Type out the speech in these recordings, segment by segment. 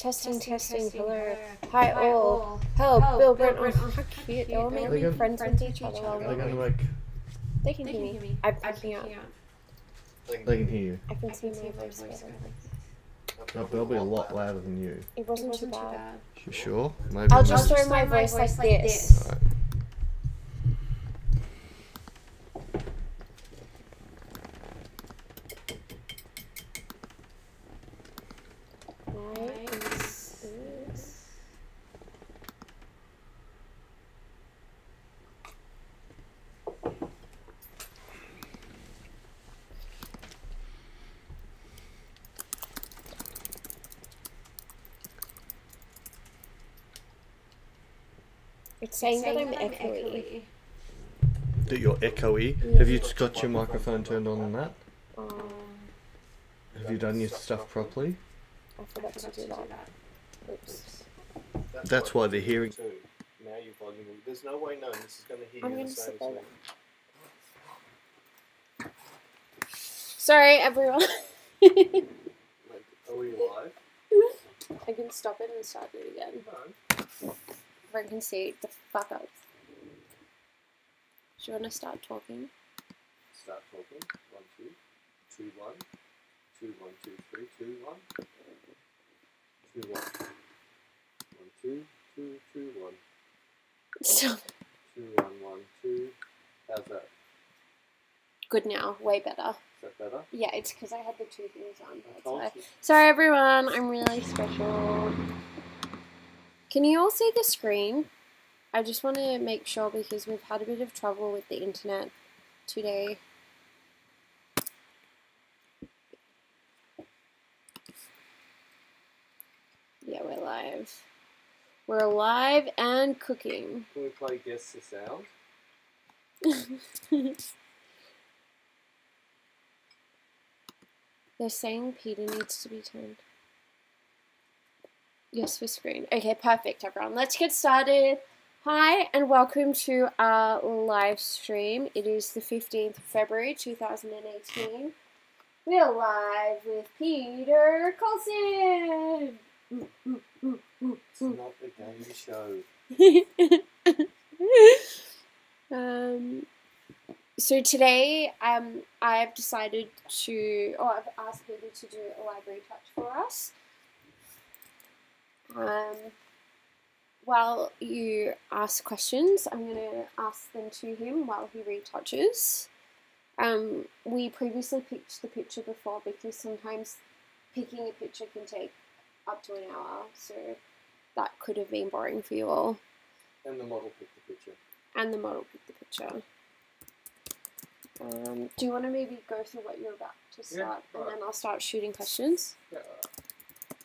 Testing, testing, hello. Hi all. Hello, Bill, Brent. Oh, how cute. They're all making friends with each other. They're going to make... They can hear me. I'm picking up. They can hear you. I can see my voice better. Oh, they'll be a lot louder than you. It wasn't too bad. You sure? Maybe I'll just throw my voice like this. Alright. It's saying that I'm echoey. That you're echoey? Yeah. Have you just got your microphone turned on and that? Have you done your stuff properly? I forgot to do that. Oops. That's why they're hearing too. Now you're volume. There's no way known this is going to hear I'm you going the to same sit as there. me. Sorry, everyone. Like, are we live? I can stop it and start it again. No. Everyone can see the fuck up. Do you want to start talking? Start talking. 1, 2, 2, 1. 2, 1, 2, 3, 2, 1. 2, 1. 1, 2, 2, 2, 1. Stop. 2, 1, 1, 2. How's that? Good now. Way better. Is that better? Yeah, it's because I had the two things on. I That's told why. you. Sorry, everyone. I'm really special. Can you all see the screen? I just want to make sure because we've had a bit of trouble with the internet today. Yeah, we're live. We're alive and cooking. Can we play Guess the Sound? They're saying Peter needs to be turned. Yes, for screen. Okay, perfect, everyone. Let's get started. Hi, and welcome to our live stream. It is the 15th of February, 2018. We're live with Peter Coulson. It's not a game show. So today, I've decided to, or I've asked Peter to do a live retouch for us. While you ask questions, I'm going to ask them to him while he retouches. We previously picked the picture before because sometimes picking a picture can take up to an hour, so that could have been boring for you all. And the model picked the picture. And the model picked the picture. Do you want to maybe go through what you're about to start, and then I'll start shooting questions? Yeah.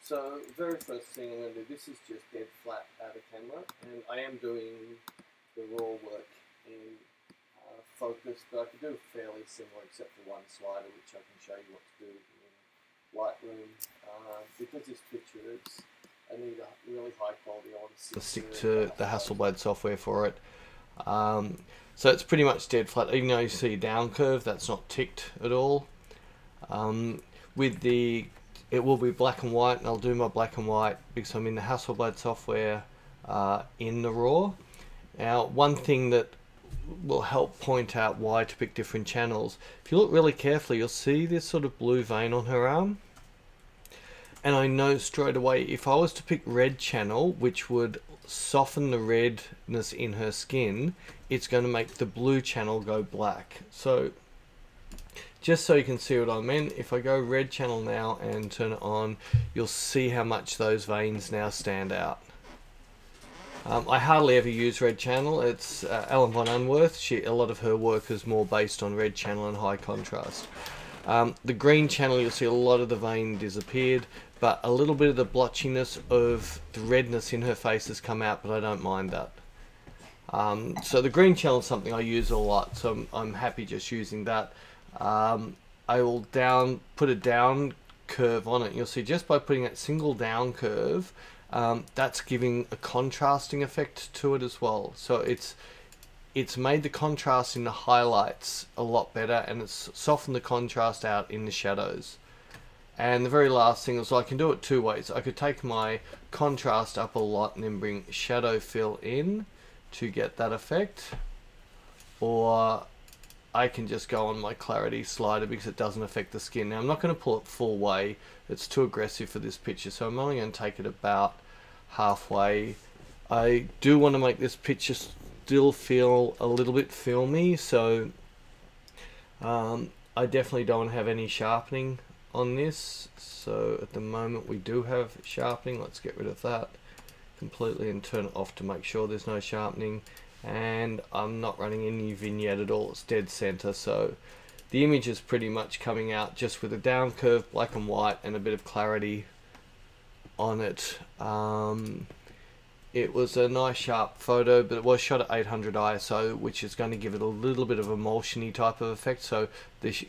So, very first thing I'm going to do, this is just dead flat out of camera, and I am doing the raw work in focus, but I can do fairly similar except for one slider, which I can show you what to do in Lightroom. Because this picture is, I need a really high quality, I want to stick to the Hasselblad software for it. So it's pretty much dead flat, even though you see a down curve, that's not ticked at all. With the It will be black and white, and I'll do my black and white because I'm in the Hasselblad software in the RAW. Now, one thing that will help point out why to pick different channels, if you look really carefully, you'll see this sort of blue vein on her arm. And I know straight away, if I was to pick red channel, which would soften the redness in her skin, it's going to make the blue channel go black. So, just so you can see what I mean, if I go red channel now and turn it on, you'll see how much those veins now stand out. I hardly ever use red channel. It's Ellen von Unwerth. A lot of her work is more based on red channel and high contrast. The green channel, you'll see a lot of the vein disappeared, but a little bit of the blotchiness of the redness in her face has come out, but I don't mind that. So the green channel is something I use a lot, so I'm happy just using that. I will put a down curve on it. You'll see just by putting that single down curve, that's giving a contrasting effect to it as well. So it's made the contrast in the highlights a lot better, and it's softened the contrast out in the shadows. And the very last thing is I can do it two ways. I could take my contrast up a lot and then bring shadow fill in to get that effect, or I can just go on my clarity slider because it doesn't affect the skin. Now I'm not going to pull it full way, it's too aggressive for this picture, so I'm only going to take it about halfway. I do want to make this picture still feel a little bit filmy, so I definitely don't have any sharpening on this. So at the moment we do have sharpening. Let's get rid of that completely and turn it off to make sure there's no sharpening. And I'm not running any vignette at all, it's dead center, so the image is pretty much coming out just with a down curve, black and white, and a bit of clarity on it. It was a nice sharp photo, but it was shot at 800 ISO, which is going to give it a little bit of emulsiony type of effect. So if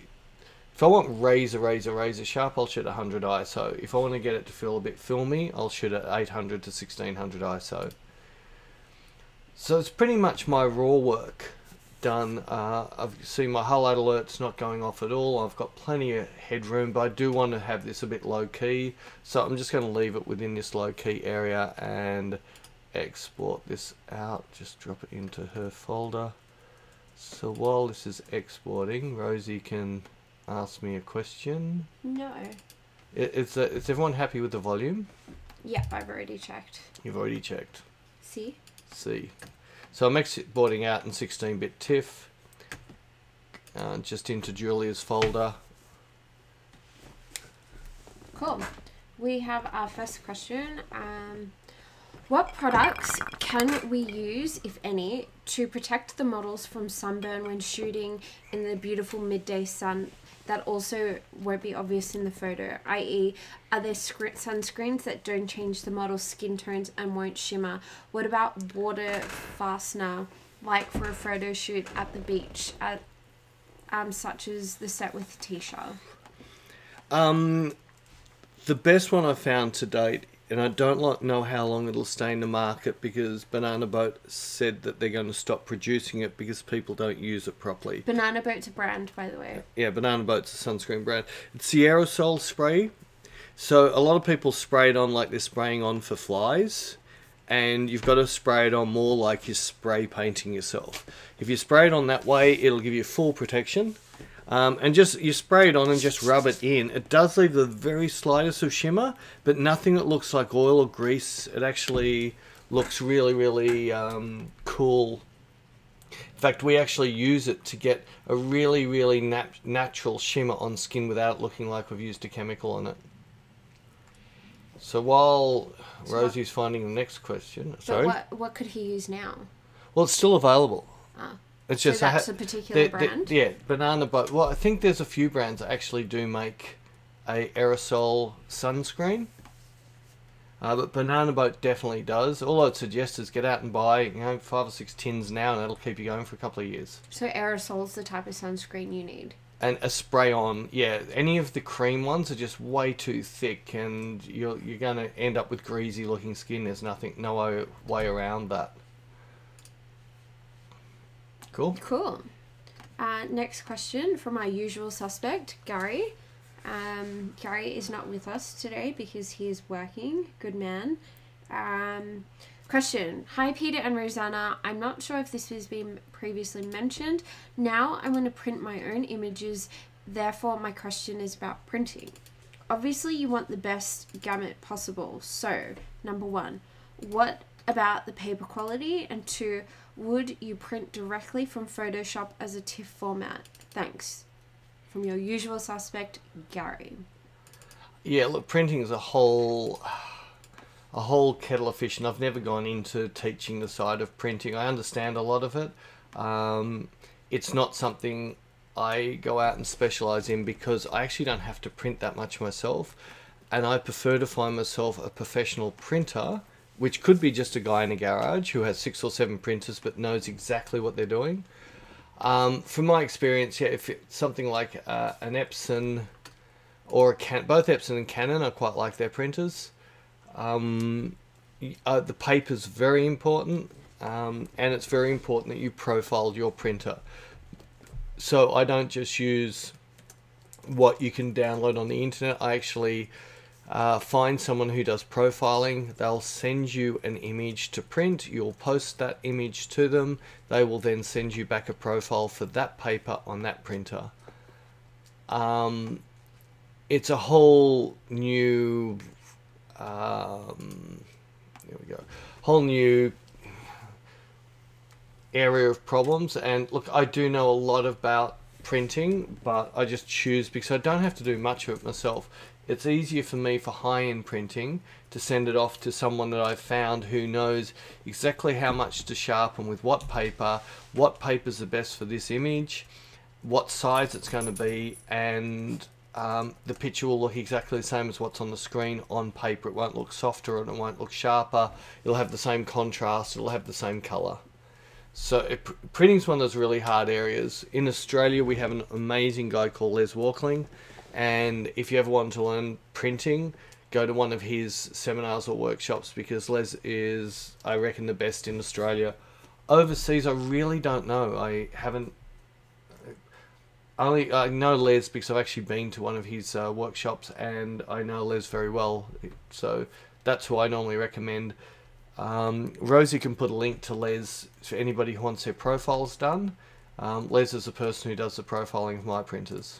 I want razor sharp, I'll shoot at 100 ISO. If I want to get it to feel a bit filmy, I'll shoot at 800 to 1600 ISO. So it's pretty much my raw work done. I've seen my highlight alert's not going off at all. I've got plenty of headroom, but I do want to have this a bit low key. So I'm just going to leave it within this low key area and export this out. Just drop it into her folder. So while this is exporting, Rosie can ask me a question. No. Is everyone happy with the volume? Yeah, I've already checked. You've already checked. See? See. So I'm exporting out in 16-bit TIFF, just into Julia's folder. Cool. We have our first question. What products can we use, if any, to protect the models from sunburn when shooting in the beautiful midday sun that also won't be obvious in the photo, i.e. are there sunscreens that don't change the model's skin tones and won't shimmer? What about water fastener, like for a photo shoot at the beach, such as the set with Tisha? The best one I've found to date, and I don't know how long it'll stay in the market because Banana Boat said that they're going to stop producing it because people don't use it properly. Banana Boat's a brand, by the way. Yeah, Banana Boat's a sunscreen brand. It's the aerosol spray. So a lot of people spray it on like they're spraying on for flies, and you've got to spray it on more like you're spray painting yourself. If you spray it on that way, it'll give you full protection. And just you spray it on and just rub it in. It does leave the very slightest of shimmer, but nothing that looks like oil or grease. It actually looks really, really cool. In fact, we actually use it to get a really, really natural shimmer on skin without it looking like we've used a chemical on it. So while Rosie's finding the next question, sorry. What could he use now? Well, it's still available. Ah. It's so just that's a particular brand? Yeah, Banana Boat. Well, I think there's a few brands that actually do make a aerosol sunscreen. But Banana Boat definitely does. All I'd suggest is get out and buy 5 or 6 tins now, and that'll keep you going for a couple of years. So aerosol's the type of sunscreen you need? And a spray on, yeah. Any of the cream ones are just way too thick, and you're going to end up with greasy looking skin. There's no way around that. Cool. Cool. Next question from our usual suspect, Gary. Gary is not with us today because he is working. Good man. Question. Hi, Peter and Rosanna. I'm not sure if this has been previously mentioned. Now I'm going to print my own images. Therefore, my question is about printing. Obviously, you want the best gamut possible. So, number 1, what about the paper quality? And 2, would you print directly from Photoshop as a TIFF format? Thanks. From your usual suspect, Gary. Yeah, look, printing is a whole kettle of fish, and I've never gone into teaching the side of printing. I understand a lot of it. It's not something I go out and specialize in because I actually don't have to print that much myself, and I prefer to find myself a professional printer, which could be just a guy in a garage who has 6 or 7 printers but knows exactly what they're doing. From my experience, yeah, if it's something like an Epson or both Epson and Canon, I quite like their printers. The paper's very important, and it's very important that you profile your printer. So I don't just use what you can download on the internet. I actually find someone who does profiling. They'll send you an image to print. You'll post that image to them. They will then send you back a profile for that paper on that printer. It's a whole new there we go, whole new area of problems. And look, I do know a lot about printing, but I just choose, because I don't have to do much of it myself. It's easier for me for high-end printing to send it off to someone that I've found who knows exactly how much to sharpen with what papers are best for this image, what size it's going to be, and the picture will look exactly the same as what's on the screen on paper. It won't look softer and it won't look sharper. It'll have the same contrast, it'll have the same colour. So printing's one of those really hard areas. In Australia we have an amazing guy called Les Walkling, and if you ever want to learn printing, go to one of his seminars or workshops, because Les is, I reckon, the best in Australia. Overseas I really don't know. I know Les because I've actually been to one of his workshops, and I know Les very well, so that's who I normally recommend. Rosie can put a link to Les for anybody who wants their profiles done. Les is the person who does the profiling of my printers.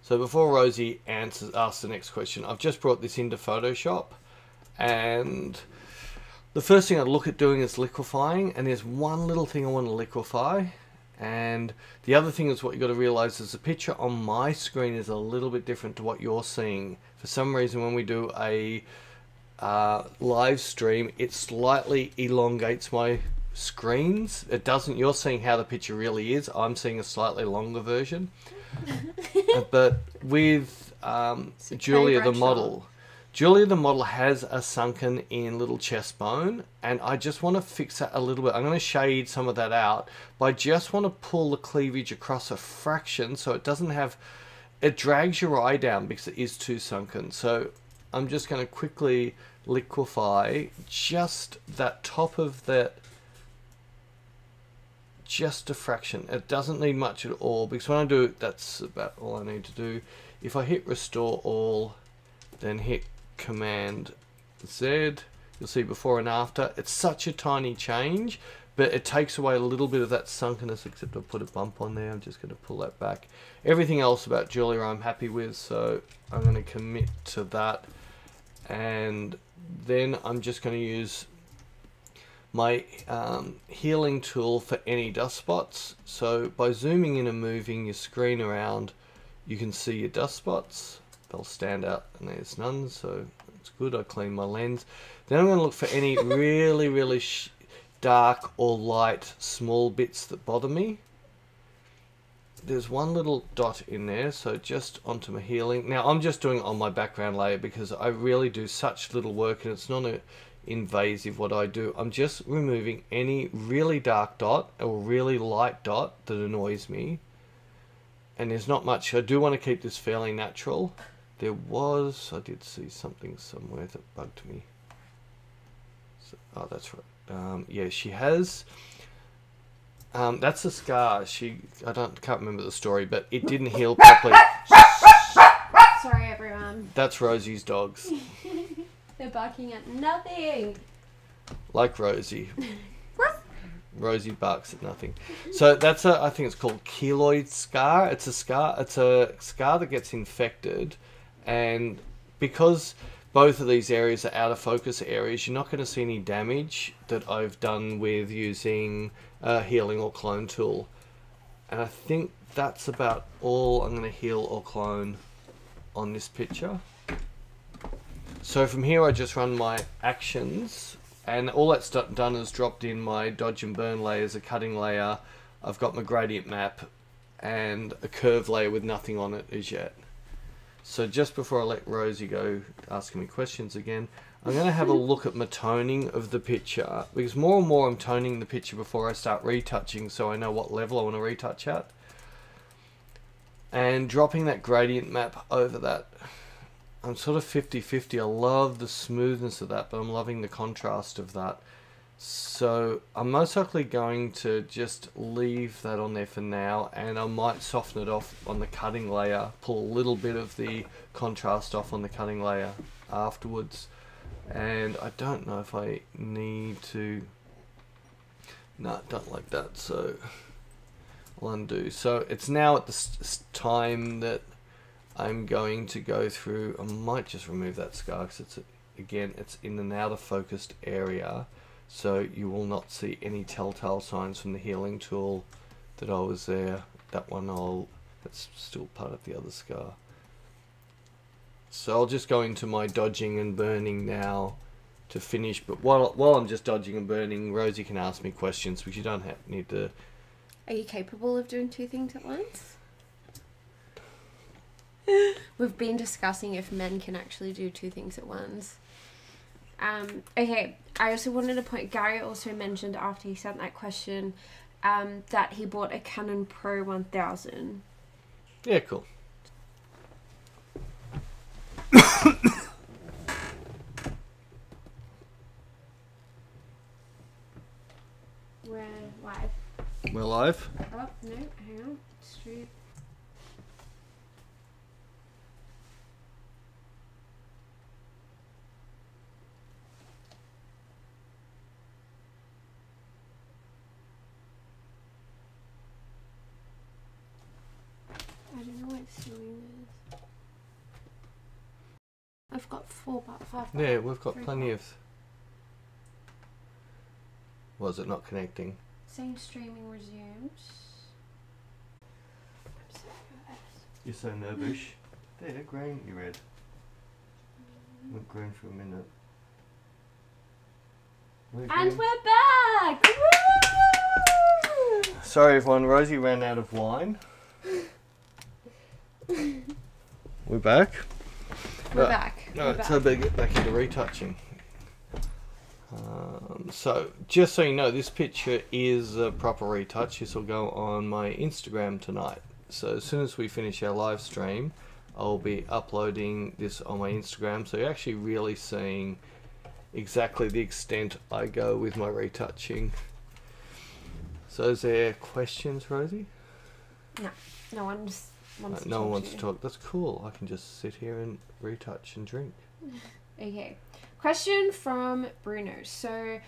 So before Rosie asks the next question, I've just brought this into Photoshop, and the first thing I look at doing is liquefying, and there's one little thing I want to liquefy. And the other thing is, what you've got to realize is the picture on my screen is a little bit different to what you're seeing. For some reason, when we do a live stream, it slightly elongates my screens. It doesn't. You're seeing how the picture really is. I'm seeing a slightly longer version. But with Julia the model, has a sunken in little chest bone, and I just want to fix that a little bit. I'm going to shade some of that out, but I just want to pull the cleavage across a fraction so it doesn't have, it drags your eye down because it is too sunken. So I'm just going to quickly liquefy just that top of that, just a fraction. It doesn't need much at all, because when I do it, that's about all I need to do. If I hit restore all, then hit Command Z, you'll see before and after. It's such a tiny change, but it takes away a little bit of that sunkenness, except I'll put a bump on there. I'm just going to pull that back. Everything else about Julia I'm happy with, so I'm going to commit to that. And then I'm just going to use my healing tool for any dust spots. So by zooming in and moving your screen around, you can see your dust spots. They'll stand out, and there's none, so it's good. I clean my lens. Then I'm going to look for any really dark or light small bits that bother me. There's one little dot in there, so just onto my healing. Now I'm just doing it on my background layer because I really do such little work, and it's not invasive what I do. I'm just removing any really dark dot or really light dot that annoys me. And there's not much. I do want to keep this fairly natural. I did see something somewhere that bugged me. So, oh, that's right. Yeah, she has. That's a scar. Can't remember the story, but it didn't heal properly. Sorry, everyone. That's Rosie's dogs. They're barking at nothing. Like Rosie. Rosie barks at nothing. So that's I think it's called keloid scar. It's a scar that gets infected, and because both of these areas are out of focus areas, you're not going to see any damage that I've done with using a healing or clone tool. And I think that's about all I'm going to heal or clone on this picture. So from here I just run my actions, and all that's done is dropped in my dodge and burn layers, a cutting layer. I've got my gradient map and a curve layer with nothing on it as yet. So just before I let Rosie go asking me questions again, I'm going to have a look at my toning of the picture, because more and more I'm toning the picture before I start retouching, so I know what level I want to retouch at. And dropping that gradient map over that, I'm sort of 50-50. I love the smoothness of that, but I'm loving the contrast of that. So I'm most likely going to just leave that on there for now, and I might soften it off on the cutting layer, pull a little bit of the contrast off on the cutting layer afterwards. And I don't know if I need to... No, don't like that, so I'll undo. So it's now at the time that I'm going to go through. I might just remove that scar because it's, again, it's in an out of focused area, so you will not see any telltale signs from the healing tool that I was there. That one, that's still part of the other scar. So I'll just go into my dodging and burning now to finish. But while I'm just dodging and burning, Rosie can ask me questions, because you don't need to. Are you capable of doing two things at once? We've been discussing if men can actually do two things at once. Okay, I also wanted to point, Gary also mentioned after he sent that question that he bought a Canon Pro 1000. Yeah, cool. We're live. We're live? Oh, no, hang on. Straight. I don't know what it's doing this. I've got 5. Yeah, we've got plenty of... Was it not connecting? Saying streaming resumes. I'm so nervous. You're so nervous. There, green, you red. Went green for a minute. And we're back! Woo! Sorry everyone, Rosie ran out of wine. We're back. We're back. Alright, so I better get back into retouching. So, just so you know, this picture is a proper retouch. This will go on my Instagram tonight. So as soon as we finish our live stream, I'll be uploading this on my Instagram. So you're actually really seeing exactly the extent I go with my retouching. So is there questions, Rosie? No, no one wants to No one talk wants to to you. talk. That's cool. I can just sit here and retouch and drink. Okay. Question from Bruno. So,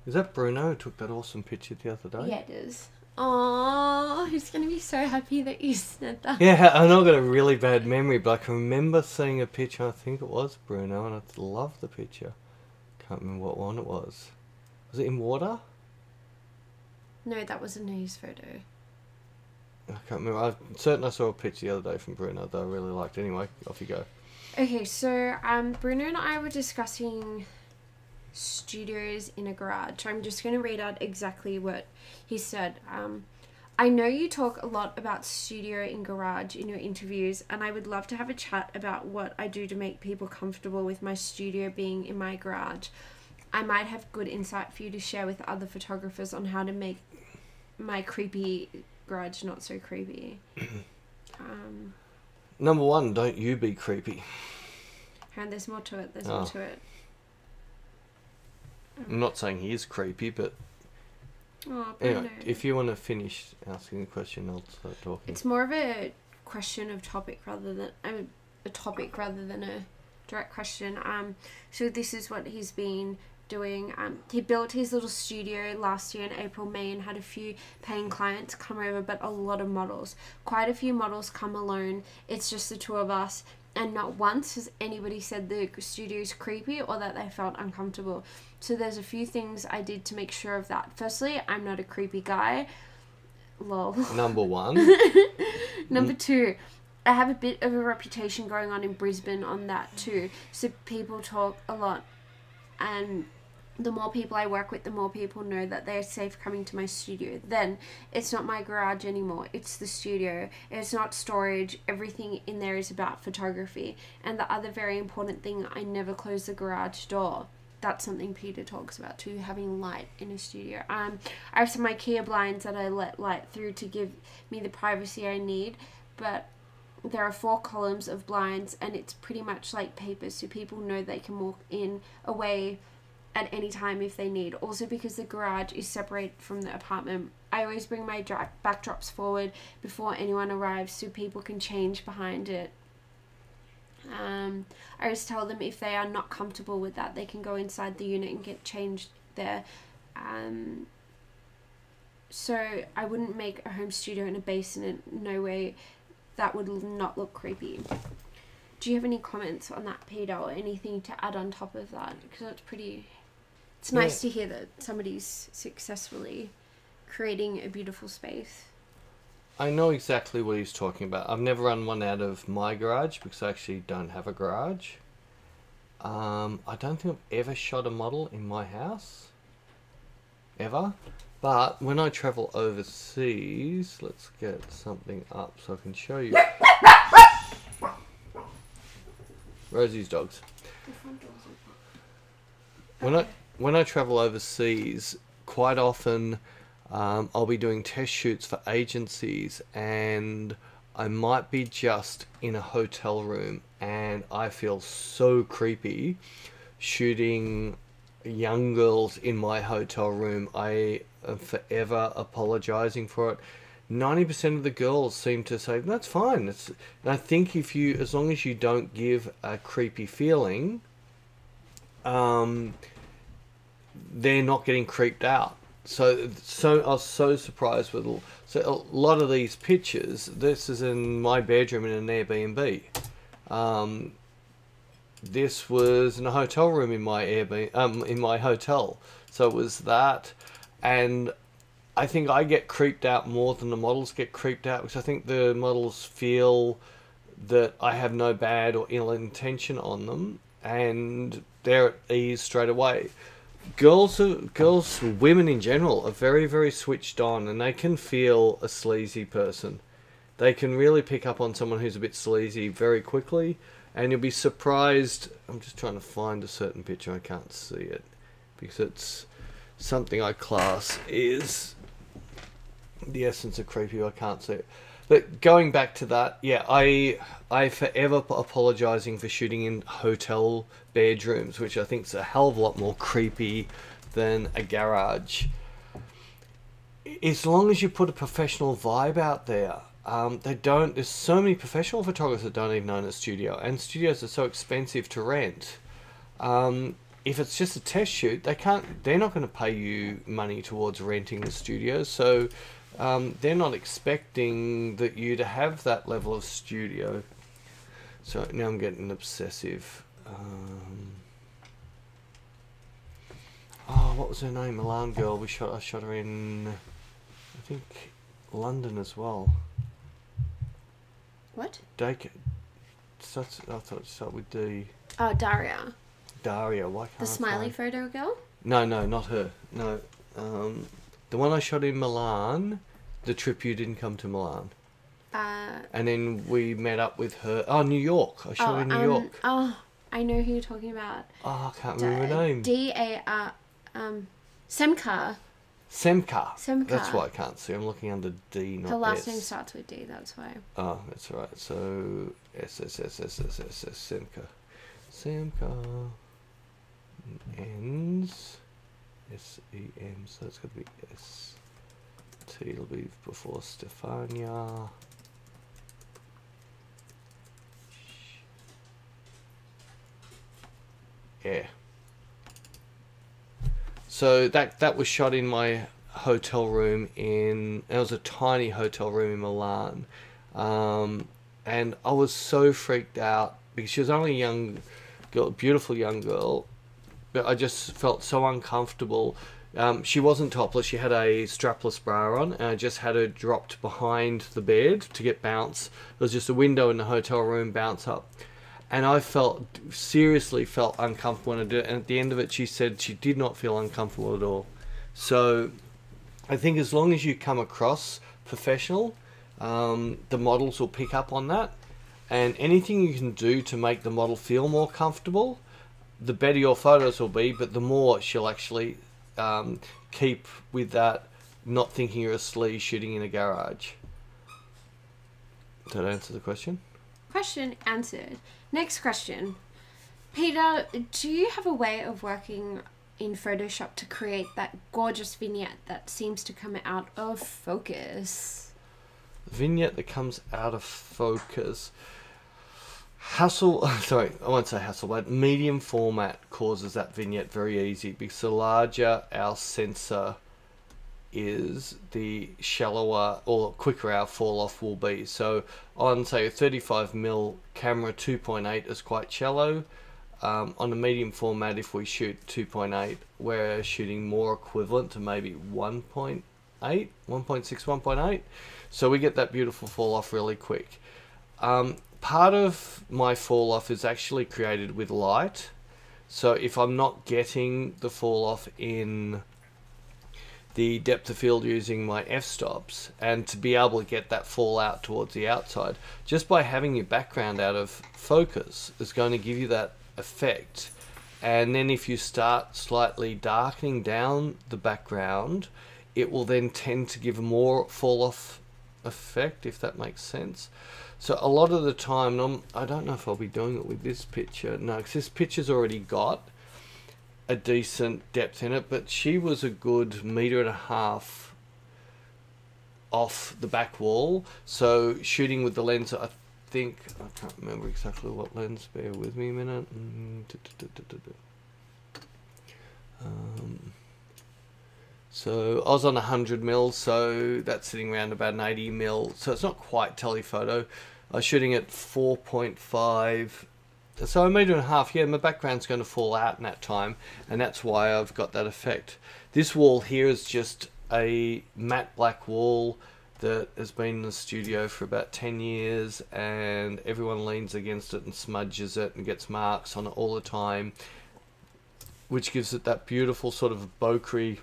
Is that Bruno who took that awesome picture the other day? Yeah, it is. Aww, he's gonna be so happy that you said that. Yeah, I know I've got a really bad memory, but I can remember seeing a picture. I think it was Bruno, and I love the picture. Can't remember what one it was. Was it in water? No, that was a news photo. I can't remember. I'm certain I saw a picture the other day from Bruno that I really liked. Anyway, off you go. Okay, so Bruno and I were discussing studios in a garage. I'm just going to read out exactly what he said. I know you talk a lot about studio in garage in your interviews, and I would love to have a chat about what I do to make people comfortable with my studio being in my garage. I might have good insight for you to share with other photographers on how to make my creepy garage not so creepy. Number one, don't you be creepy. And there's more to it. There's more to it. I'm not saying he is creepy, but anyway, if you want to finish asking the question, I'll start talking. It's more of a question of topic rather than a topic rather than a direct question. So this is what he's been doing. He built his little studio last year in April, May, and had a few paying clients come over, but a lot of models. Quite a few models come alone. It's just the two of us, and not once has anybody said the studio's creepy or that they felt uncomfortable. So there's a few things I did to make sure of that. Firstly, I'm not a creepy guy. Lol. Number one. Number two, I have a bit of a reputation going on in Brisbane on that too. So people talk a lot, and the more people I work with, the more people know that they're safe coming to my studio. Then it's not my garage anymore, it's the studio. It's not storage. Everything in there is about photography. And the other very important thing, I never close the garage door. That's something Peter talks about too, having light in a studio. I have some IKEA blinds that I let light through to give me the privacy I need, but there are 4 columns of blinds and it's pretty much like paper, so people know they can walk in, away, at any time if they need. Also because the garage is separated from the apartment, I always bring my backdrops forward before anyone arrives so people can change behind it. I always tell them if they are not comfortable with that, they can go inside the unit and get changed there. So I wouldn't make a home studio in a basement. No way. That would not look creepy. Do you have any comments on that, Peter, or anything to add on top of that? Because it's nice to hear that somebody's successfully creating a beautiful space. I know exactly what he's talking about. I've never run one out of my garage because I actually don't have a garage. I don't think I've ever shot a model in my house. Ever. But when I travel overseas, let's get something up so I can show you. Rosie's dogs. When I travel overseas, quite often I'll be doing test shoots for agencies, and I might be just in a hotel room, and I feel so creepy shooting young girls in my hotel room. I am forever apologizing for it. 90% of the girls seem to say that's fine. And I think as long as you don't give a creepy feeling, they're not getting creeped out. So I was so surprised with a lot of these pictures. This is in my bedroom in an Airbnb. This was in a hotel room in my Airbnb, in my hotel. So it was that, and I think I get creeped out more than the models get creeped out, because I think the models feel that I have no bad or ill intention on them, and they're at ease straight away. Women in general are very, very switched on, and they can feel a sleazy person. They can really pick up on someone who's a bit sleazy very quickly, and you'll be surprised. I'm just trying to find a certain picture. I can't see it because it's something I class is the essence of creepy. I can't see it. But going back to that, yeah, I forever apologizing for shooting in hotel bedrooms, which I think is a hell of a lot more creepy than a garage. As long as you put a professional vibe out there. There's so many professional photographers that don't even own a studio, and studios are so expensive to rent. If it's just a test shoot, they're not going to pay you money towards renting the studio, so they're not expecting you to have that level of studio. So now I'm getting obsessive. What was her name? Milan girl. I shot her in, I think, London as well. What? I thought it started with D. Oh, Daria. Why can't the smiley photo girl? No, not her. No, the one I shot in Milan. The trip you didn't come to Milan. And then we met up with her. Oh, New York. I shot in New York. Oh, I know who you're talking about. Oh, I can't remember her name. D-A-R... Semka. That's why I can't see. I'm looking under D, not S. Her last name starts with D, that's why. Oh, that's right. So, S, Semka. Semka ends S-E-M, so it's got to be S. T will be before Stefania. Yeah. So that was shot in my hotel room it was a tiny hotel room in Milan, and I was so freaked out because she was only a young girl, beautiful young girl, but I just felt so uncomfortable. She wasn't topless, she had a strapless bra on, and I just had her dropped behind the bed to get bounce. There was just a window in the hotel room, bounce up. And I seriously felt uncomfortable when I did it. And at the end of it, she said she did not feel uncomfortable at all. So I think as long as you come across professional, the models will pick up on that. And anything you can do to make the model feel more comfortable, the better your photos will be, but the more she'll actually keep with that, not thinking you're a sleaze shooting in a garage. Did that answer the question? Question answered. Next question. Peter, do you have a way of working in Photoshop to create that gorgeous vignette that seems to come out of focus? Vignette that comes out of focus. Sorry, I won't say hassle, but medium format causes that vignette very easy, because the larger our sensor is, the shallower or quicker our fall off will be. So on, say, a 35mm camera, 2.8 is quite shallow. On a medium format, if we shoot 2.8, we're shooting more equivalent to maybe 1.8, 1.6, 1.8. So we get that beautiful fall off really quick. Part of my fall off is actually created with light. So if I'm not getting the fall off in the depth of field using my f-stops, and to be able to get that fall out towards the outside, just by having your background out of focus is going to give you that effect. And then if you start slightly darkening down the background, it will then tend to give a more fall off effect, if that makes sense. So a lot of the time, I don't know if I'll be doing it with this picture. No, because this picture's already got a decent depth in it, but she was a good 1.5 meters off the back wall. So shooting with the lens, I can't remember exactly what lens, bear with me a minute. So I was on 100mm, so that's sitting around about an 80mm, so it's not quite telephoto. I was shooting at 4.5, so 1.5 meters, yeah, my background's going to fall out in that time, and that's why I've got that effect. This wall here is just a matte black wall that has been in the studio for about 10 years, and everyone leans against it and smudges it and gets marks on it all the time, which gives it that beautiful sort of bokeh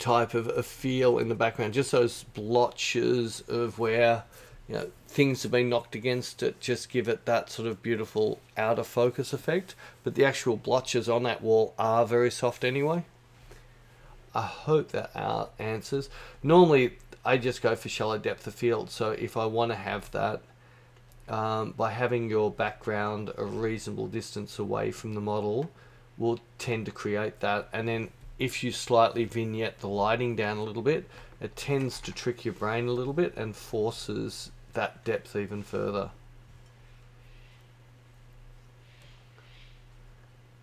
type of a feel in the background. Just those blotches of where, you know, things have been knocked against it just give it that sort of beautiful out of focus effect, but the actual blotches on that wall are very soft anyway. I hope that answers. Normally I just go for shallow depth of field, so if I want to have that, by having your background a reasonable distance away from the model will tend to create that. And then if you slightly vignette the lighting down a little bit, it tends to trick your brain a little bit and forces that depth even further.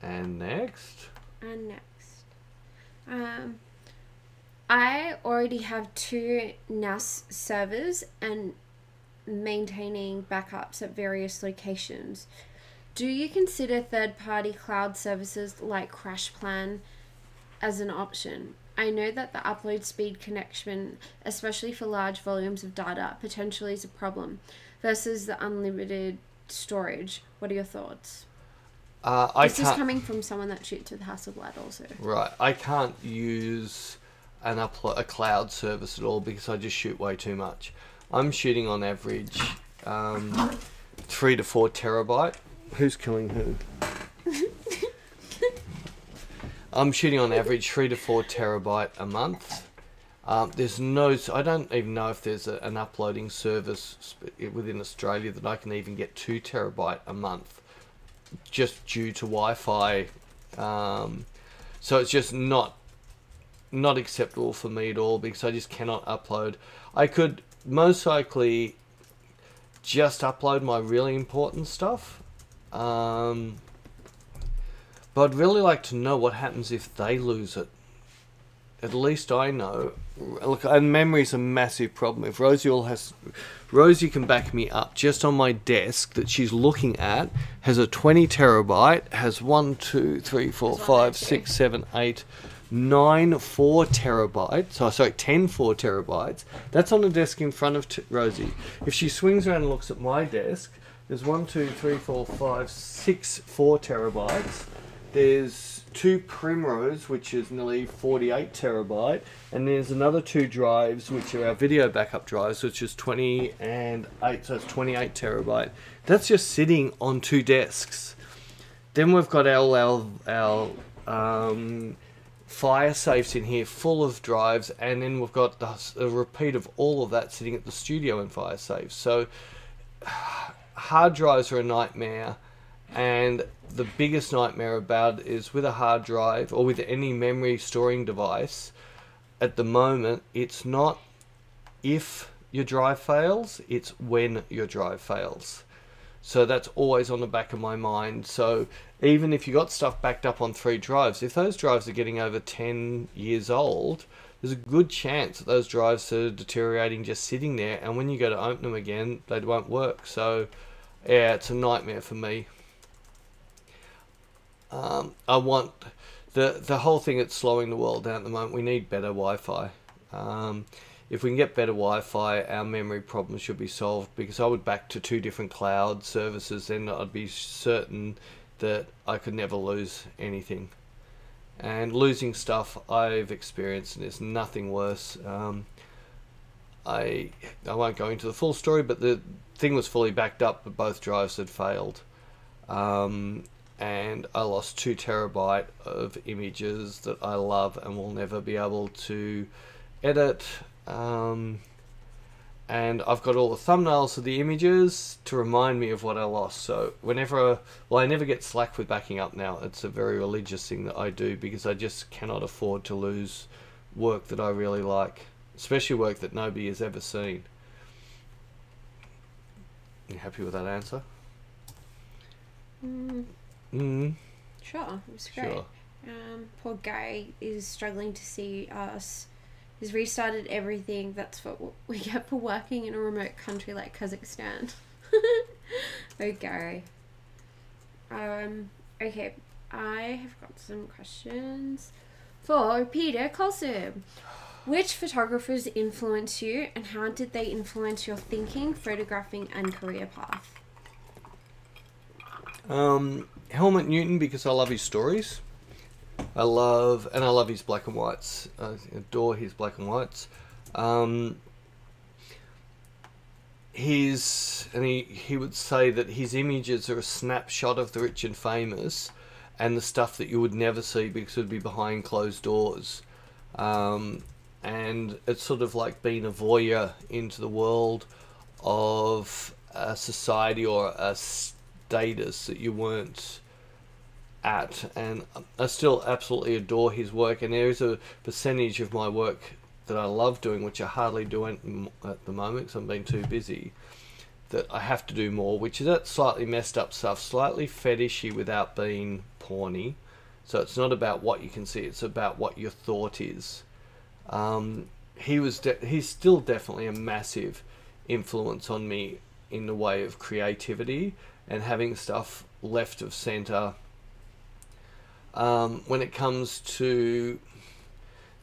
And next. I already have 2 NAS servers and maintaining backups at various locations. Do you consider third-party cloud services like CrashPlan as an option? I know that the upload speed connection, especially for large volumes of data, potentially is a problem versus the unlimited storage. What are your thoughts? This is coming from someone that shoots with Hasselblad also. Right. I can't use a cloud service at all because I just shoot way too much. I'm shooting on average 3 to 4 terabyte. Who's killing who? I'm shooting on average 3 to 4 terabyte a month. I don't even know if there's an uploading service within Australia that I can even get 2 terabyte a month, just due to Wi-Fi. So it's just not acceptable for me at all, because I just cannot upload. I could most likely just upload my really important stuff. But I'd really like to know what happens if they lose it. At least I know. Look, and memory's a massive problem. If Rosie can back me up, just on my desk that she's looking at has a 20 terabyte, has 1, 2, 3, 4, 5, 6, 7, 8, 9 4 terabytes. Oh, sorry, 10 4 terabytes. That's on the desk in front of Rosie. If she swings around and looks at my desk, there's 1, 2, 3, 4, 5, 6 4 terabytes. There's 2 Primrose, which is nearly 48 terabyte, and there's another 2 drives, which are our video backup drives, which is 20 and 8, so it's 28 terabyte. That's just sitting on 2 desks. Then we've got our fire safes in here, full of drives, and then we've got a repeat of all of that sitting at the studio in fire safes. So hard drives are a nightmare. And the biggest nightmare about it is with a hard drive or with any memory storing device, at the moment, it's not if your drive fails, it's when your drive fails. So that's always on the back of my mind. So even if you got stuff backed up on 3 drives, if those drives are getting over 10 years old, there's a good chance that those drives are deteriorating just sitting there, and when you go to open them again, they won't work. So yeah, it's a nightmare for me. I want the whole thing that's slowing the world down at the moment. We need better Wi-Fi. If we can get better Wi-Fi, our memory problems should be solved, because I would back to 2 different cloud services, then I'd be certain that I could never lose anything. And losing stuff I've experienced, and there's nothing worse. I won't go into the full story, but the thing was fully backed up, but both drives had failed. And I lost 2 terabyte of images that I love and will never be able to edit. And I've got all the thumbnails of the images to remind me of what I lost. So whenever, well, I never get slack with backing up now. It's a very religious thing that I do, because I just cannot afford to lose work that I really like, especially work that nobody has ever seen. You happy with that answer? Sure, it was great. Sure. Poor Guy is struggling to see us. He's restarted everything. That's what we get for working in a remote country like Kazakhstan. Oh, Gary. Okay, I have got some questions for Peter Coulson. Which photographers influenced you, and how did they influence your thinking, photographing, and career path? Helmut Newton, because I love his stories. I love his black and whites. I adore his black and whites. He would say that his images are a snapshot of the rich and famous, and the stuff that you would never see because it would be behind closed doors. And it's sort of like being a voyeur into the world of a society or a status that you weren't at. And I still absolutely adore his work, and there is a percentage of my work that I love doing, which I hardly do at the moment because I'm being too busy, that I have to do more, which is that slightly messed up stuff, slightly fetishy without being porny. So it's not about what you can see, it's about what your thought is. He's still definitely a massive influence on me in the way of creativity and having stuff left of center. When it comes to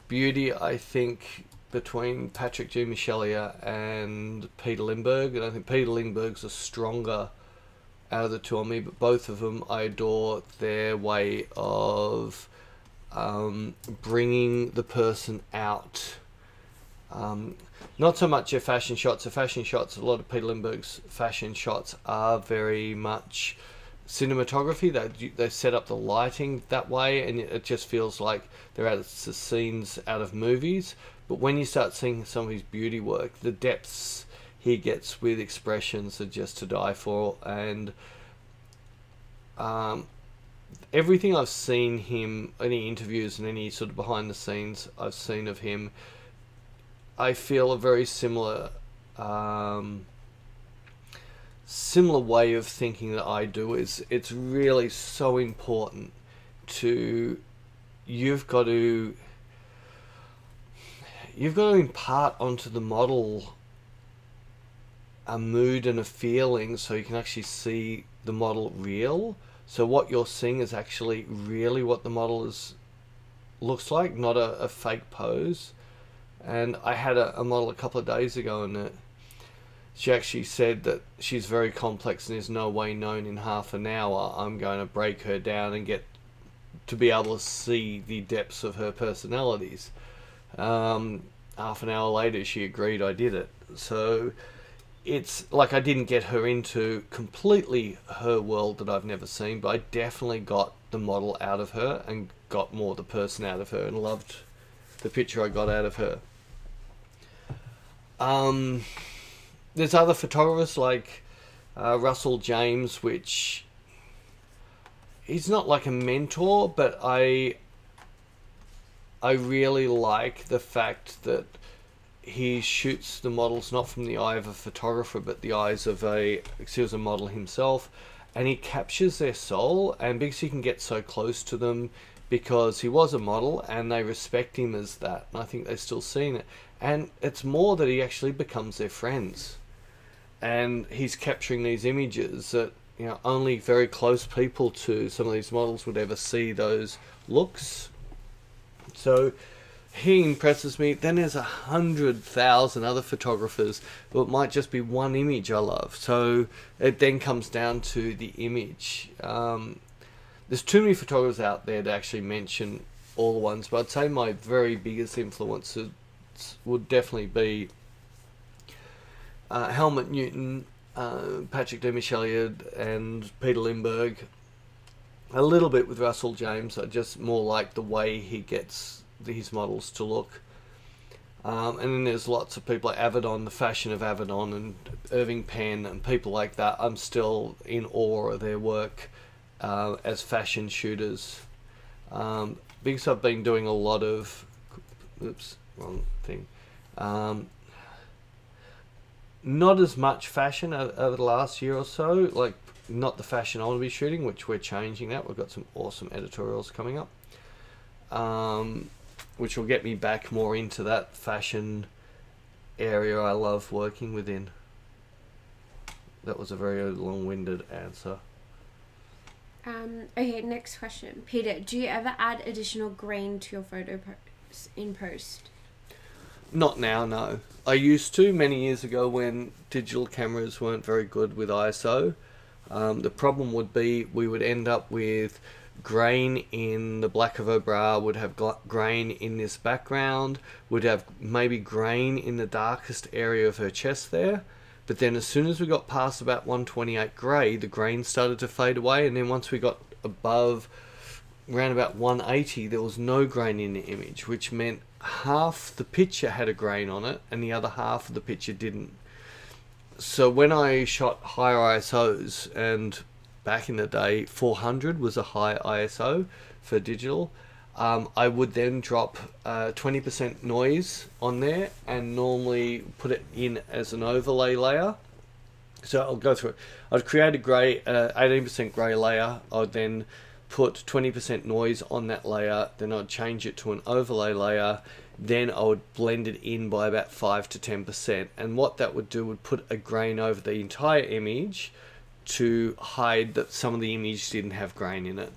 beauty, I think between Patrick G. Michelia and Peter Lindbergh, and I think Peter Lindbergh's a stronger out of the two on me, but both of them I adore their way of bringing the person out. Not so much their fashion shots. A lot of Peter Lindbergh's fashion shots are very much cinematography. They set up the lighting that way, and it just feels like they're out of the scenes out of movies. But when you start seeing some of his beauty work, the depths he gets with expressions are just to die for. And everything I've seen him, any interviews and any sort of behind the scenes I've seen of him, I feel a very similar way of thinking that I do. Is it's really so important to you've got to impart onto the model a mood and a feeling so you can actually see the model real. So what you're seeing is actually really what the model looks like, not a fake pose. And I had a model a couple of days ago, and she actually said that she's very complex and there's no way known in half an hour I'm going to break her down and get to be able to see the depths of her personalities. Half an hour later she agreed I did it. So it's like I didn't get her into completely her world that I've never seen, but I definitely got the model out of her and got more the person out of her, and loved the picture I got out of her. There's other photographers like Russell James, which he's not like a mentor, but I really like the fact that he shoots the models not from the eye of a photographer, but the eyes of he was a model himself, and he captures their soul. And because he can get so close to them, because he was a model and they respect him as that, and I think they're still seeing it. And it's more that he actually becomes their friends, and he's capturing these images that, you know, only very close people to some of these models would ever see those looks. So he impresses me. Then there's 100,000 other photographers, but it might just be one image I love. So it then comes down to the image. There's too many photographers out there to actually mention all the ones, but I'd say my very biggest influences would definitely be Helmut Newton, Patrick Demis-Elliott, and Peter Lindbergh. A little bit with Russell James. I just more like the way he gets his models to look. And then there's lots of people like Avedon, the fashion of Avedon, and Irving Penn, and people like that. I'm still in awe of their work as fashion shooters. Because I've been doing a lot of... Oops, wrong thing. Not as much fashion over the last year or so, like not the fashion I want to be shooting, which we're changing that. We've got some awesome editorials coming up, which will get me back more into that fashion area I love working within. That was a very long-winded answer. Okay, next question. Peter, do you ever add additional green to your photo in post? Not now, no. I used to many years ago when digital cameras weren't very good with ISO. The problem would be we would end up with grain in the black of her bra, would have grain in this background, would have maybe grain in the darkest area of her chest there. But then as soon as we got past about 128 grey, the grain started to fade away, and then once we got above around about 180, there was no grain in the image, which meant half the picture had a grain on it and the other half of the picture didn't. So when I shot higher ISOs, and back in the day 400 was a high ISO for digital, I would then drop 20% noise on there and normally put it in as an overlay layer. So I'll go through it. I'd create a grey 18% grey layer. I'd then put 20% noise on that layer, then I'd change it to an overlay layer, then I would blend it in by about 5 to 10%, and what that would do would put a grain over the entire image to hide that some of the image didn't have grain in it.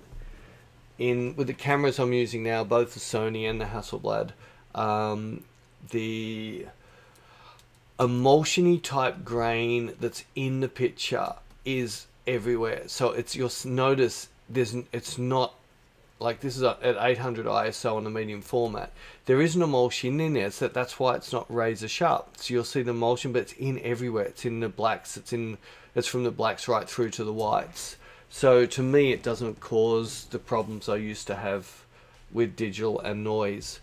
With the cameras I'm using now, both the Sony and the Hasselblad, the emulsiony type grain that's in the picture is everywhere. So you'll notice it's not like this is at 800 ISO on a medium format. There is an emulsion in there, so that's why it's not razor sharp. So you'll see the emulsion, but it's in everywhere. It's in the blacks. It's from the blacks right through to the whites. So to me, it doesn't cause the problems I used to have with digital and noise.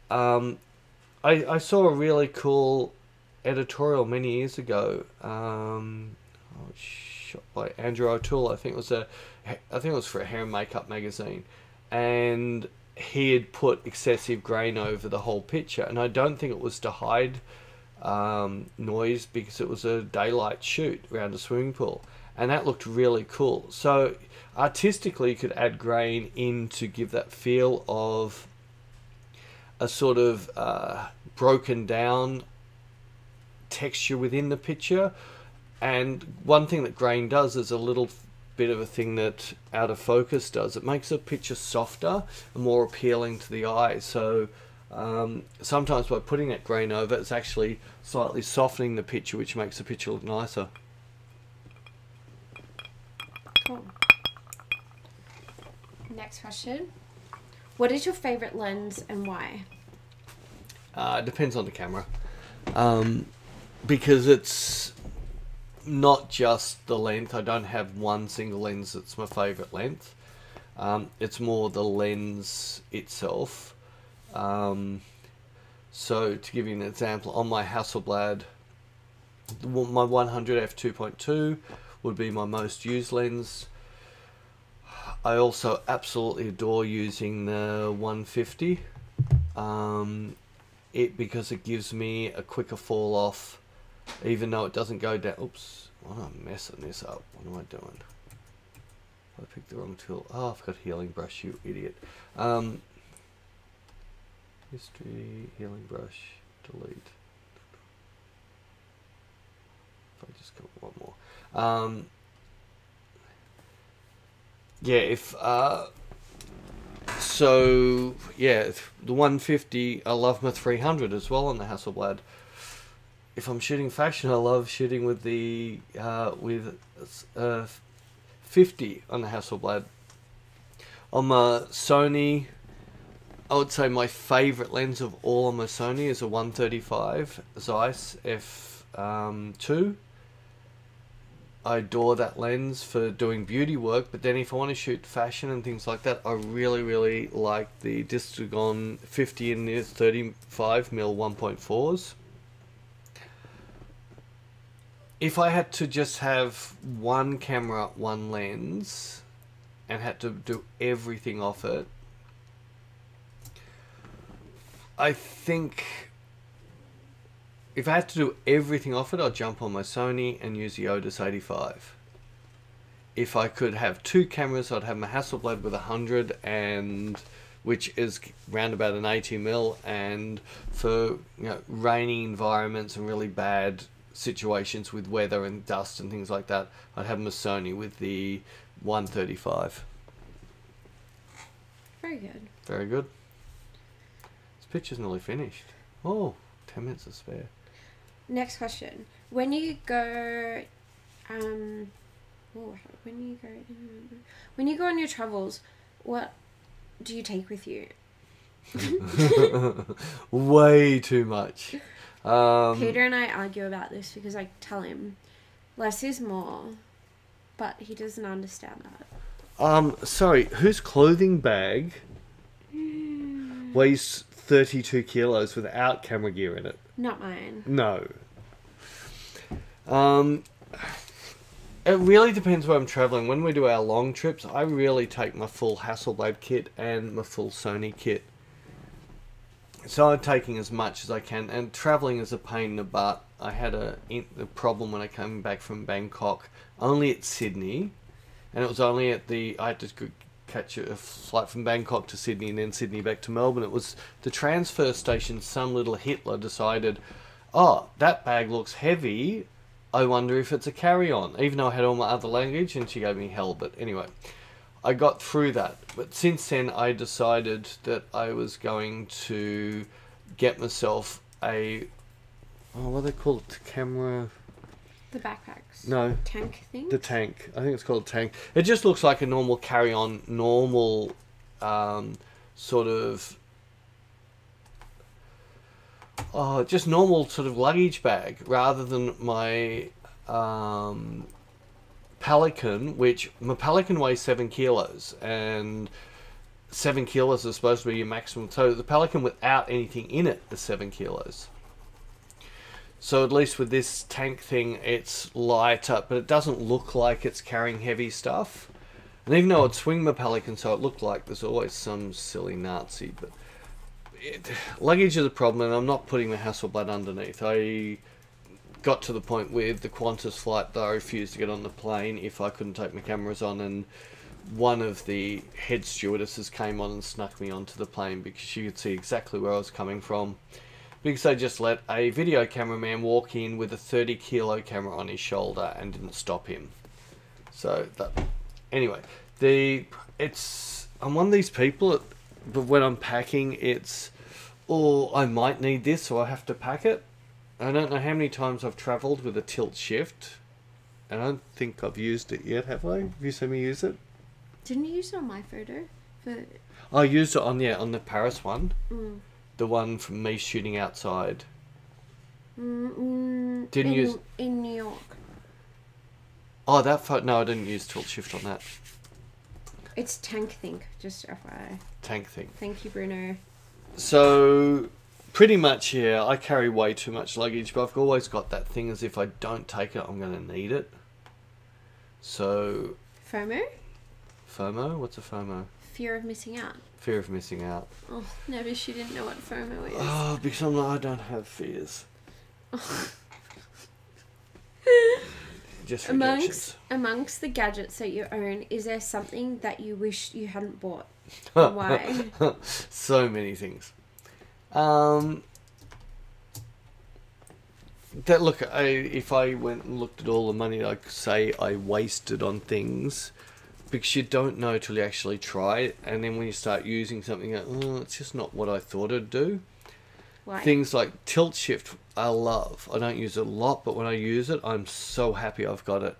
I saw a really cool editorial many years ago. Shot by Andrew O'Toole. I think it was for a hair and makeup magazine, and he had put excessive grain over the whole picture, and I don't think it was to hide noise, because it was a daylight shoot around a swimming pool, and that looked really cool. So artistically you could add grain in to give that feel of a sort of broken down texture within the picture. And one thing that grain does is a little bit of a thing that out of focus does. It makes a picture softer and more appealing to the eye. So sometimes by putting that grain over, it's actually slightly softening the picture, which makes the picture look nicer. Cool. Next question. What is your favorite lens and why? It depends on the camera. Because it's not just the length. I don't have one single lens that's my favorite length. It's more the lens itself. So to give you an example, on my Hasselblad, my 100 f2.2 would be my most used lens. I also absolutely adore using the 150. Because it gives me a quicker fall off, even though it doesn't go down. Oops, I'm messing this up. What am I doing? I picked the wrong tool. Oh, I've got healing brush, you idiot. History, healing brush, delete. If I just got one more. Yeah, so yeah, the 150, I love my 300 as well on the Hasselblad. If I'm shooting fashion, I love shooting with the 50 on the Hasselblad. On my Sony, I would say my favourite lens of all on my Sony is a 135 Zeiss f2. I adore that lens for doing beauty work, but then if I want to shoot fashion and things like that, I really like the Distagon 50 and the 35mm 1.4s. If I had to just have one camera, one lens, and had to do everything off it, I think if I had to do everything off it, I'd jump on my Sony and use the Otis 85. If I could have two cameras, I'd have my Hasselblad with 100, and which is round about an 80mm, and for rainy environments and really bad situations with weather and dust and things like that, I'd have my Sony with the 135. Very good. Very good. This picture's nearly finished. Oh, 10 minutes to spare. Next question. When you go, when you go on your travels, what do you take with you? Way too much. Peter and I argue about this because I tell him less is more, but he doesn't understand that. Sorry, whose clothing bag weighs 32 kilos without camera gear in it? Not mine. No. It really depends where I'm traveling. When we do our long trips, I really take my full Hasselblad kit and my full Sony kit. So I'm taking as much as I can, and traveling is a pain in the butt. I had a problem when I came back from Bangkok, only at Sydney, and it was only at I had to catch a flight from Bangkok to Sydney and then Sydney back to Melbourne. It was the transfer station. Some little Hitler decided, oh, that bag looks heavy, I wonder if it's a carry-on, even though I had all my other luggage, and she gave me hell. But anyway, I got through that. But since then, I decided that I was going to get myself a, what do they call it, camera? The backpacks. No. Tank thing? The tank. I think it's called a tank. It just looks like a normal carry-on, normal sort of, just normal sort of luggage bag, rather than my Pelican, which my Pelican weighs 7 kilos, and 7 kilos is supposed to be your maximum. So the Pelican without anything in it is 7 kilos. So at least with this tank thing, it's lighter, but it doesn't look like it's carrying heavy stuff. And even though I'd swing my Pelican, so it looked like there's always some silly Nazi, but luggage is a problem, and I'm not putting my Hasselblad underneath. I got to the point with the Qantas flight that I refused to get on the plane if I couldn't take my cameras on, and one of the head stewardesses came on and snuck me onto the plane because she could see exactly where I was coming from, because they just let a video cameraman walk in with a 30 kilo camera on his shoulder and didn't stop him. So that, anyway, I'm one of these people, but when I'm packing, it's, oh, I might need this, so I have to pack it. I don't know how many times I've travelled with a tilt shift. I don't think I've used it yet, have I? Have you seen me use it? Didn't you use it on my photo? I used it on the Paris one. Mm. The one from me shooting outside. In New York. Oh, that photo. No, I didn't use tilt shift on that. It's tank think, just FYI. Tank thing. Thank you, Bruno. So, pretty much, yeah, I carry way too much luggage, but I've always got that thing as if I don't take it, I'm going to need it. So... FOMO? FOMO? What's a FOMO? Fear of missing out. Fear of missing out. Oh, maybe she didn't know what FOMO is. Oh, because I don't have fears. Just rejections. Amongst the gadgets that you own, is there something that you wish you hadn't bought? And why? So many things. If I went and looked at all the money, I could say I wasted on things, because you don't know till you actually try it, and then when you start using something, you go, oh, it's just not what I thought it'd do. Why? Things like tilt shift, I love. I don't use it a lot, but when I use it, I'm so happy I've got it.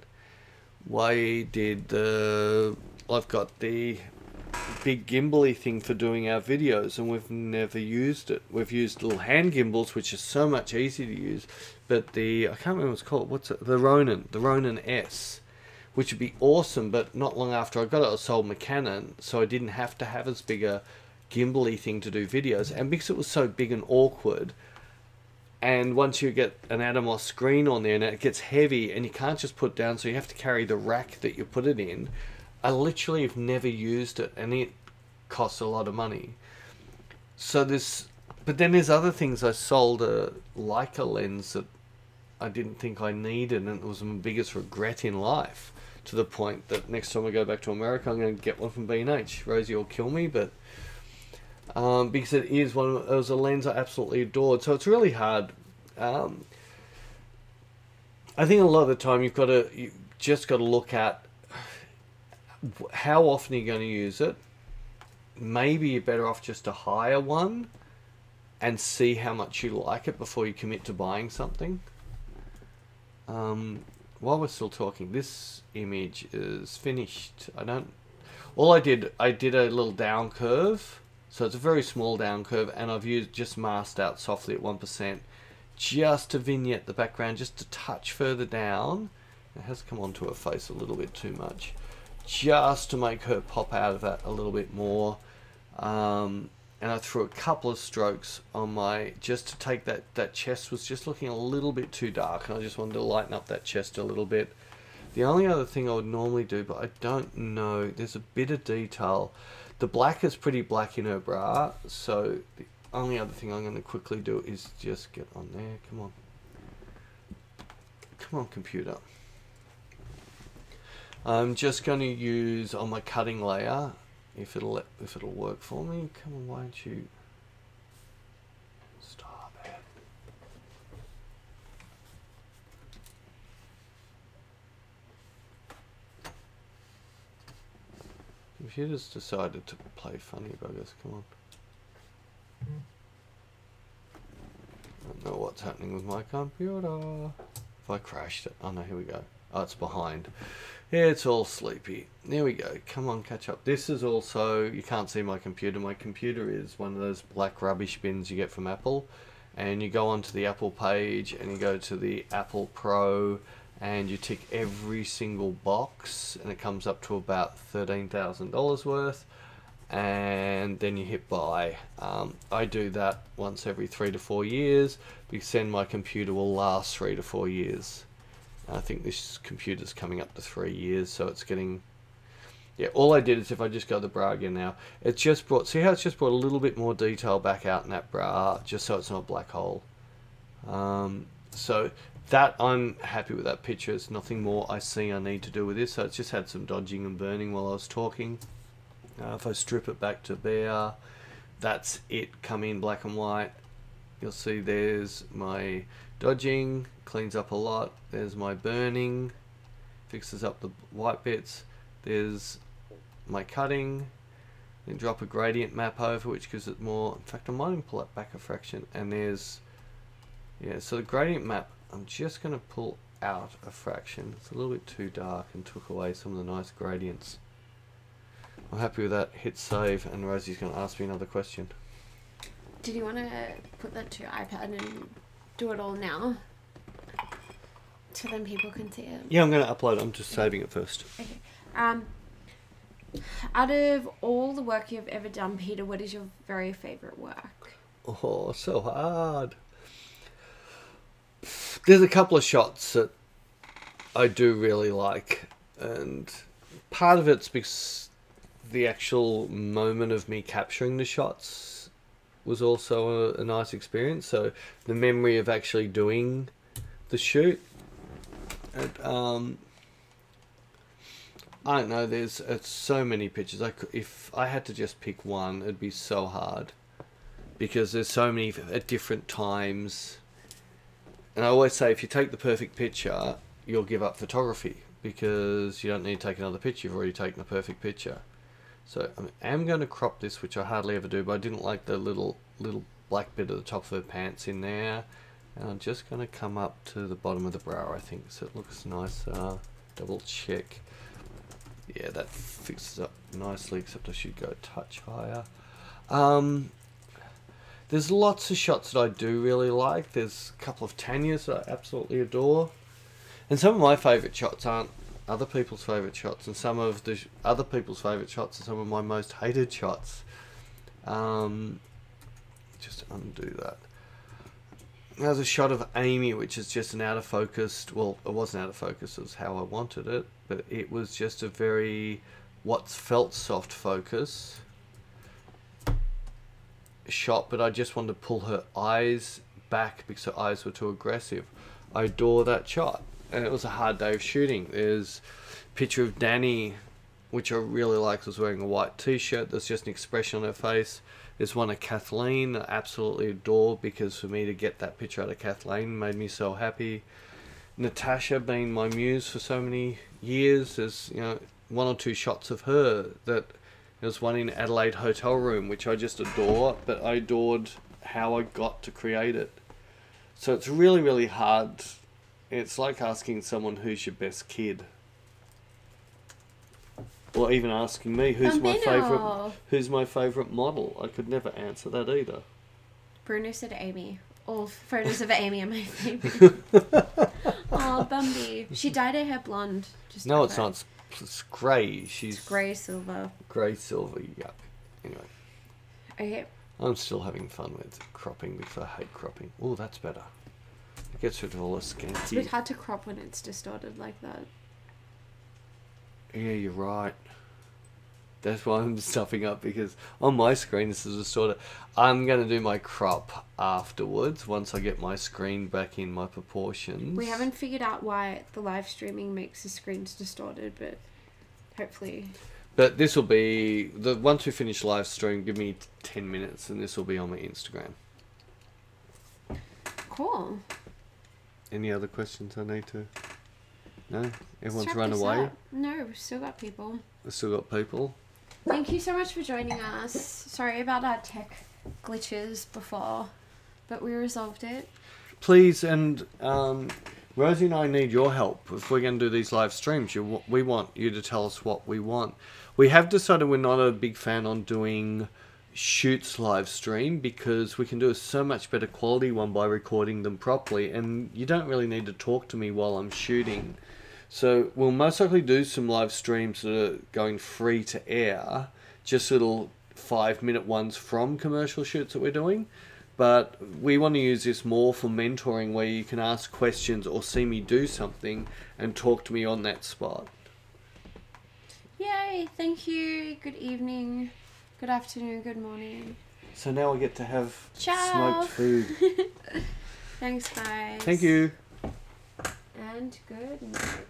I've got the big gimbally thing for doing our videos, and we've never used it. We've used little hand gimbals, which is so much easier to use, but I can't remember what it's called. What's it? The Ronin S, which would be awesome, but not long after I got it, I sold my Canon, so I didn't have to have as big a gimbally thing to do videos. And because it was so big and awkward, and once you get an Atomos screen on there and it gets heavy and you can't just put it down, so you have to carry the rack that you put it in, I literally have never used it, and it costs a lot of money. But then there's other things. I sold a Leica lens that I didn't think I needed, and it was my biggest regret in life, to the point that next time I go back to America, I'm going to get one from B&H. Rosie will kill me, but because it was a lens I absolutely adored. So it's really hard. I think a lot of the time you just got to look at how often are you going to use it. Maybe you're better off just to hire one and see how much you like it before you commit to buying something. While we're still talking, this image is finished. I did a little down curve, so it's a very small down curve, and I've just masked out softly at 1%, just to vignette the background, just a touch further down. It has come onto her face a little bit too much, just to make her pop out of that a little bit more. And I threw a couple of strokes on just to take that chest was just looking a little bit too dark, and I just wanted to lighten up that chest a little bit. The only other thing I would normally do, but I don't know, there's a bit of detail. The black is pretty black in her bra, so the only other thing I'm going to quickly do is just get on there. Come on. Come on, computer. I'm just going to use on my cutting layer, if it'll work for me. Come on, why don't you stop it? Computer's decided to play funny buggers. Come on. I don't know what's happening with my computer. If I crashed it. Oh no, here we go. Oh, it's behind. Yeah, it's all sleepy. There we go. Come on, catch up. This is also, you can't see my computer. My computer is one of those black rubbish bins you get from Apple. And you go onto the Apple page and you go to the Apple Pro and you tick every single box and it comes up to about $13,000 worth. And then you hit buy. I do that once every 3 to 4 years because then my computer will last 3 to 4 years. I think this computer's coming up to 3 years, so it's getting... Yeah, all I did is, if I just go to the bra again now, it just brought... See how it's just brought a little bit more detail back out in that bra, just so it's not a black hole. So that, I'm happy with that picture. There's nothing more I see I need to do with this, so it's just had some dodging and burning while I was talking. If I strip it back to bare, that's it, come in black and white. You'll see there's my dodging, cleans up a lot. There's my burning, fixes up the white bits. There's my cutting, then drop a gradient map over, which gives it more. In fact, I might even pull that back a fraction. And there's, yeah, so the gradient map, I'm just going to pull out a fraction. It's a little bit too dark and took away some of the nice gradients. I'm happy with that. Hit save, and Rosie's going to ask me another question. Did you want to put that to your iPad and do it all now? So then people can see it. Yeah, I'm going to upload it. I'm just saving it first. Okay. Out of all the work you've ever done, Peter, what is your very favourite work? Oh, so hard. There's a couple of shots that I do really like, and part of it's because the actual moment of me capturing the shots was also a nice experience. So the memory of actually doing the shoot. I don't know. There's so many pictures. If I had to just pick one, it'd be so hard because there's so many at different times. And I always say, if you take the perfect picture, you'll give up photography because you don't need to take another picture. You've already taken the perfect picture. So I am going to crop this, which I hardly ever do, but I didn't like the little black bit at the top of her pants in there. And I'm just going to come up to the bottom of the brow, I think, so it looks nice. Double check. Yeah, that fixes up nicely, except I should go a touch higher. There's lots of shots that I do really like. There's a couple of Tanya's that I absolutely adore. And some of my favourite shots aren't other people's favourite shots. And some of the other people's favourite shots are some of my most hated shots. Just undo that. There's a shot of Amy, which is just an out of focus. Well, it wasn't out of focus, it was how I wanted it. But it was just a very what's felt soft focus shot. But I just wanted to pull her eyes back because her eyes were too aggressive. I adore that shot. And it was a hard day of shooting. There's a picture of Danny, which I really liked, was wearing a white t-shirt. There's just an expression on her face. There's one of Kathleen I absolutely adore because for me to get that picture out of Kathleen made me so happy. Natasha being my muse for so many years, there's one or two shots of her. That there's one in Adelaide hotel room which I just adore, but I adored how I got to create it. So it's really, really hard. It's like asking someone who's your best kid. Or even asking me who's my favourite model. I could never answer that either. Bruno said Amy. All photos of Amy are my favourite. Oh, Bambi. She dyed her hair blonde. No, it's not. It's grey. It's grey silver. Grey silver, yuck. Anyway. Okay. I'm still having fun with cropping because I hate cropping. Oh, that's better. It gets rid of all the scanty. It's a bit hard to crop when it's distorted like that. Yeah, you're right. That's why I'm stuffing up, because on my screen this is distorted. I'm going to do my crop afterwards once I get my screen back in my proportions. We haven't figured out why the live streaming makes the screens distorted, but hopefully... But this will be... once we finish live stream, give me 10 minutes and this will be on my Instagram. Cool. Any other questions I need to... No? Everyone's run away? No, we've still got people. We've still got people? Thank you so much for joining us. Sorry about our tech glitches before, but we resolved it. Please, and Rosie and I need your help. If we're going to do these live streams, we want you to tell us what we want. We have decided we're not a big fan on doing shoots live stream because we can do a so much better quality one by recording them properly, and you don't really need to talk to me while I'm shooting. So we'll most likely do some live streams that are going free to air, just little 5-minute ones from commercial shoots that we're doing. But we want to use this more for mentoring, where you can ask questions or see me do something and talk to me on that spot. Yay, thank you. Good evening, good afternoon, good morning. So now I get to have Ciao. smoked food. Thanks, guys. Thank you. And good night.